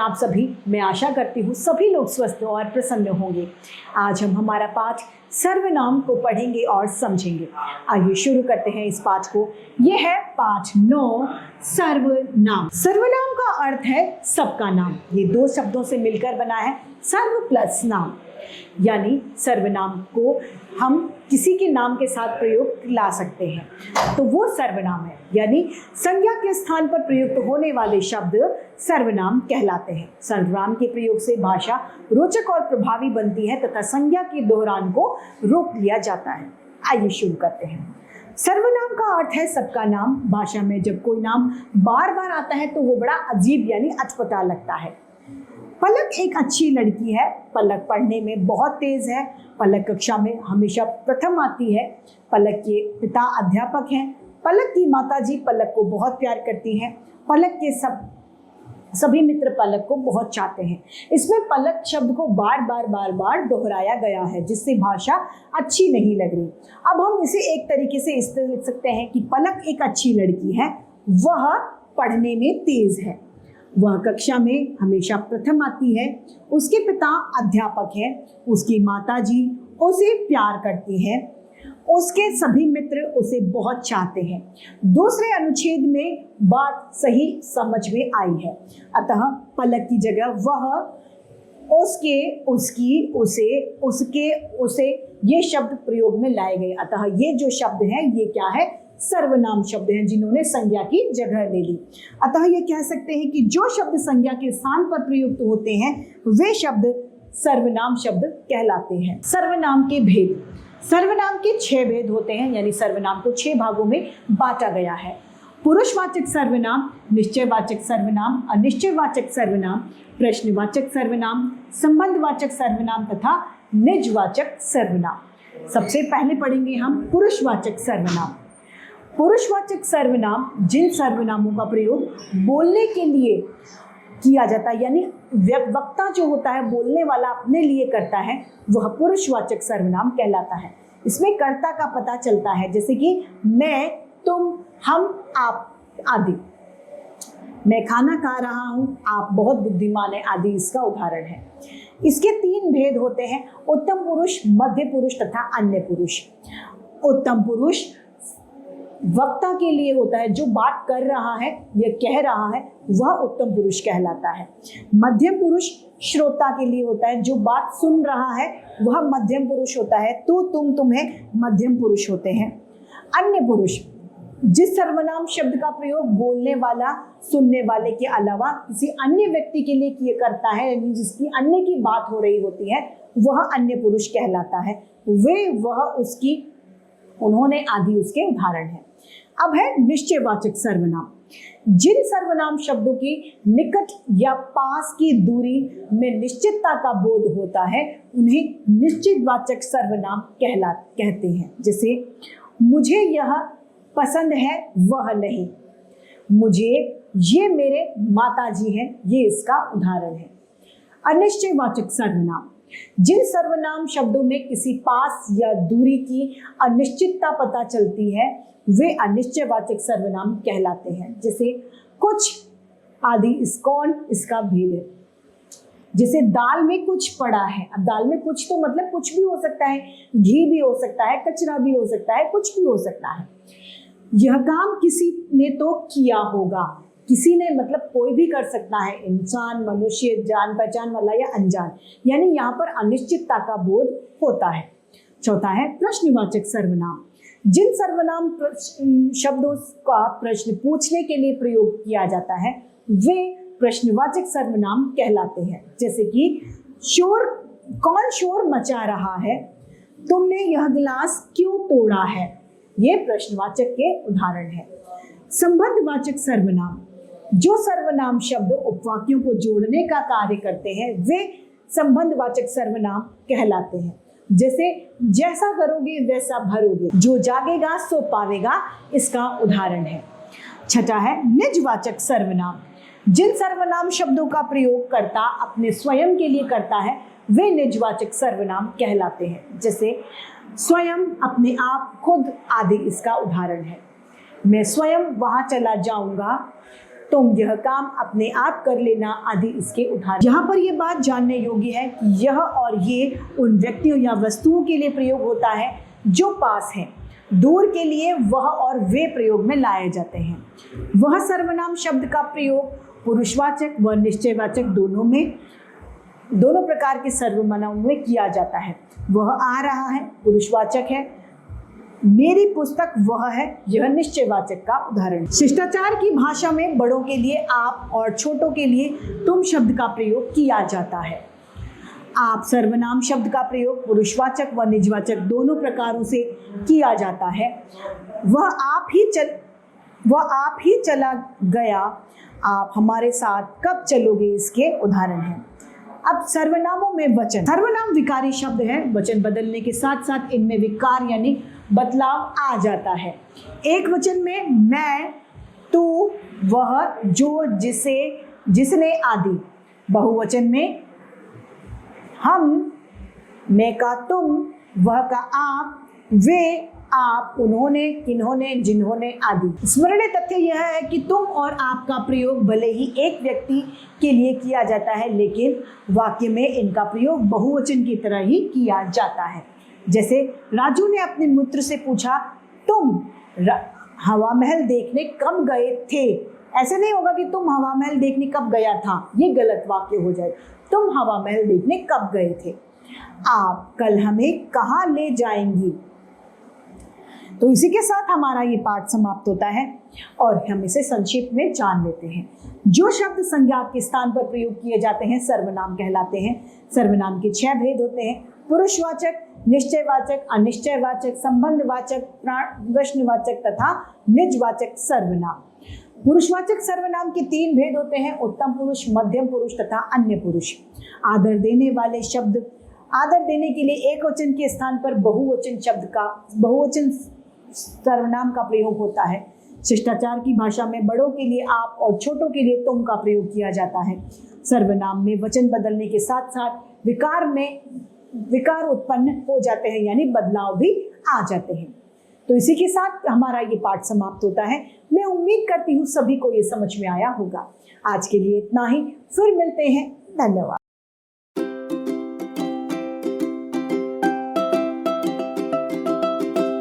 आप सभी, मैं आशा करती हूँ सभी लोग स्वस्थ और प्रसन्न होंगे। आज हम हमारा पाठ सर्वनाम को पढ़ेंगे और समझेंगे। आइए शुरू करते हैं इस पाठ को। यह है पाठ 9, सर्वनाम। सर्वनाम का अर्थ है सबका नाम। ये दो शब्दों से मिलकर बना है, सर्व प्लस नाम। यानी सर्वनाम को हम किसी के नाम के साथ प्रयोग ला सकते हैं तो वो सर्वनाम है। यानी संज्ञा के स्थान पर प्रयुक्त होने वाले शब्द सर्वनाम कहलाते हैं। सर्वनाम के प्रयोग से भाषा रोचक और प्रभावी बनती है तथा संज्ञा के दोहरान को रोक लिया जाता है। आइए शुरू करते हैं। सर्वनाम का अर्थ है सबका नाम। भाषा में जब कोई नाम बार बार आता है तो वो बड़ा अजीब यानी अटपटा लगता है। पलक एक अच्छी लड़की है। पलक पढ़ने में बहुत तेज है। पलक कक्षा में हमेशा प्रथम आती है। पलक के पिता अध्यापक हैं। पलक की माताजी पलक को बहुत प्यार करती हैं। पलक के सभी मित्र पलक को बहुत चाहते हैं। इसमें पलक शब्द को बार बार दोहराया गया है जिससे भाषा अच्छी नहीं लग रही। अब हम इसे एक तरीके से इस तरह लिख सकते हैं कि पलक एक अच्छी लड़की है, वह पढ़ने में तेज है, वह कक्षा में हमेशा प्रथम आती है, उसके पिता अध्यापक हैं, उसकी माताजी उसे प्यार करती हैं, उसके सभी मित्र उसे बहुत चाहते हैं। दूसरे अनुच्छेद में बात सही समझ में आई है। अतः पलक की जगह वह, उसके, उसकी, उसे, उसके, उसे ये शब्द प्रयोग में लाए गए। अतः ये जो शब्द हैं ये क्या है? सर्वनाम शब्द हैं जिन्होंने संज्ञा की जगह ले ली। अतः ये कह सकते हैं कि जो शब्द संज्ञा के स्थान पर प्रयुक्त होते हैं वे शब्द सर्वनाम शब्द कहलाते हैं। सर्वनाम के भेद। सर्वनाम के 6 भेद होते हैं, यानी सर्वनाम को 6 भागों में बांटा गया है। पुरुषवाचक सर्वनाम, निश्चयवाचक सर्वनाम, अनिश्चयवाचक सर्वनाम, प्रश्नवाचक सर्वनाम, संबंधवाचक सर्वनाम तथा निजवाचक सर्वनाम। सबसे पहले पढ़ेंगे हम पुरुषवाचक सर्वनाम। पुरुषवाचक सर्वनाम जिन सर्वनामों का प्रयोग बोलने के लिए किया जाता है, यानी वक्ता जो होता है, बोलने वाला अपने लिए करता है, वह पुरुषवाचक सर्वनाम कहलाता है। इसमें कर्ता का पता चलता है, जैसे कि मैं, तुम, हम, आप आदि। मैं खाना खा रहा हूँ, आप बहुत बुद्धिमान है आदि इसका उदाहरण है। इसके 3 भेद होते हैं, उत्तम पुरुष, मध्य पुरुष तथा अन्य पुरुष। उत्तम पुरुष वक्ता के लिए होता है, जो बात कर रहा है या कह रहा है वह उत्तम पुरुष कहलाता है। मध्यम पुरुष श्रोता के लिए होता है, जो बात सुन रहा है वह मध्यम पुरुष होता है। तू, तुम, तुम्हें मध्यम पुरुष होते हैं। अन्य पुरुष जिस सर्वनाम शब्द का प्रयोग बोलने वाला सुनने वाले के अलावा किसी अन्य व्यक्ति के लिए किया करता है, यानी जिसकी अन्य की बात हो रही होती है, वह अन्य पुरुष कहलाता है। वे, वह, उसकी, उन्होंने आदि उसके उदाहरण हैं। अब है निश्चयवाचक सर्वनाम। जिन सर्वनाम शब्दों की निकट या पास की दूरी में निश्चितता का बोध होता है उन्हें निश्चितवाचक सर्वनाम कहते हैं। जैसे मुझे यह पसंद है, वह नहीं। मुझे, ये मेरे माताजी हैं, ये इसका उदाहरण है। अनिश्चयवाचक सर्वनाम जिन सर्वनाम शब्दों में किसी पास या दूरी की अनिश्चितता पता चलती है वे अनिश्चयवाचक सर्वनाम कहलाते हैं। जैसे कुछ आदि, इस कौन, इसका भेद है। जैसे दाल में कुछ पड़ा है। अब दाल में कुछ तो मतलब कुछ भी हो सकता है, घी भी हो सकता है, कचरा भी हो सकता है, कुछ भी हो सकता है। यह काम किसी ने तो किया होगा। किसी ने मतलब कोई भी कर सकता है, इंसान, मनुष्य, जान पहचान वाला या अनजान, यानी यहाँ पर अनिश्चितता का बोध होता है। चौथा है प्रश्नवाचक सर्वनाम। जिन सर्वनाम शब्दों का प्रश्न पूछने के लिए प्रयोग किया जाता है वे प्रश्नवाचक सर्वनाम कहलाते हैं। जैसे कि शोर, कौन शोर मचा रहा है, तुमने यह गिलास क्यों तोड़ा है, ये प्रश्नवाचक के उदाहरण है। संबंधवाचक सर्वनाम जो सर्वनाम शब्द उपवाक्यों को जोड़ने का कार्य करते हैं वे संबंधवाचक सर्वनाम कहलाते हैं। जैसे जैसा करोगे वैसा भरोगे, जो जागेगा सो पावेगा, इसका उदाहरण है। छठा है निजवाचक सर्वनाम। जिन सर्वनाम शब्दों का प्रयोग कर्ता अपने स्वयं के लिए करता है वे निजवाचक सर्वनाम कहलाते हैं। जैसे स्वयं, अपने आप, खुद आदि इसका उदाहरण है। मैं स्वयं वहां चला जाऊंगा, तुम यह काम अपने आप कर लेना आदि इसके उदाहरण। यहाँ पर यह बात जानने योग्य है कि यह और ये उन व्यक्तियों या वस्तुओं के लिए प्रयोग होता है जो पास है। दूर के लिए वह और वे प्रयोग में लाए जाते हैं। वह सर्वनाम शब्द का प्रयोग पुरुषवाचक व निश्चयवाचक दोनों प्रकार के सर्वनामों में किया जाता है। वह आ रहा है पुरुषवाचक है, मेरी पुस्तक वह है यह निश्चयवाचक का उदाहरण। शिष्टाचार की भाषा में बड़ों के लिए आप और छोटों के लिए तुम शब्द का प्रयोग किया जाता है। आप सर्वनाम शब्द का प्रयोग पुरुषवाचक व निजवाचक दोनों प्रकारों से किया जाता है। वह आप ही चला गया, आप हमारे साथ कब चलोगे इसके उदाहरण हैं। अब सर्वनामों में वचन। सर्वनाम विकारी शब्द है। वचन बदलने के साथ साथ इनमें विकार यानी बदलाव आ जाता है। एक वचन में मैं, तू, वह, जो, जिसे, जिसने आदि। बहुवचन में हम, मैं का तुम, वह का आप, वे, आप, उन्होंने, किन्होंने, जिन्होंने आदि। स्मरणीय तथ्य यह है कि तुम और आप का प्रयोग भले ही एक व्यक्ति के लिए किया जाता है, लेकिन वाक्य में इनका प्रयोग बहुवचन की तरह ही किया जाता है। जैसे राजू ने अपने मित्र से पूछा, तुम हवा महल देखने कब गए थे। ऐसे नहीं होगा कि तुम हवा महल देखने कब गया था, ये गलत वाक्य हो जाए। तुम हवा महल देखने कब गए थे। आप कल हमें कहाँ ले जाएंगी। तो इसी के साथ हमारा ये पाठ समाप्त होता है और हम इसे संक्षेप में जान लेते हैं। जो शब्द संज्ञा के स्थान पर प्रयोग किए जाते हैं सर्वनाम कहलाते हैं। सर्वनाम के 6 भेद होते हैं: पुरुषवाचक, निश्चयवाचक, अनिश्चयवाचक, संबंधवाचक, प्रश्नवाचक तथा निजवाचक सर्वनाम। पुरुषवाचक सर्वनाम के 3 भेद होते हैं: उत्तम पुरुष, मध्यम पुरुष तथा अन्य पुरुष। आदर देने वाले शब्द। आदर देने के लिए एक वचन के स्थान पर बहुवचन सर्वनाम का प्रयोग होता है। शिष्टाचार की भाषा में बड़ों के लिए आप और छोटों के लिए तुम का प्रयोग किया जाता है। सर्वनाम में वचन बदलने के साथ साथ विकार उत्पन्न हो जाते हैं, यानी बदलाव भी आ जाते हैं। तो इसी के साथ हमारा ये पाठ समाप्त होता है। मैं उम्मीद करती हूँ सभी को ये समझ में आया होगा। आज के लिए इतना ही, फिर मिलते हैं। धन्यवाद।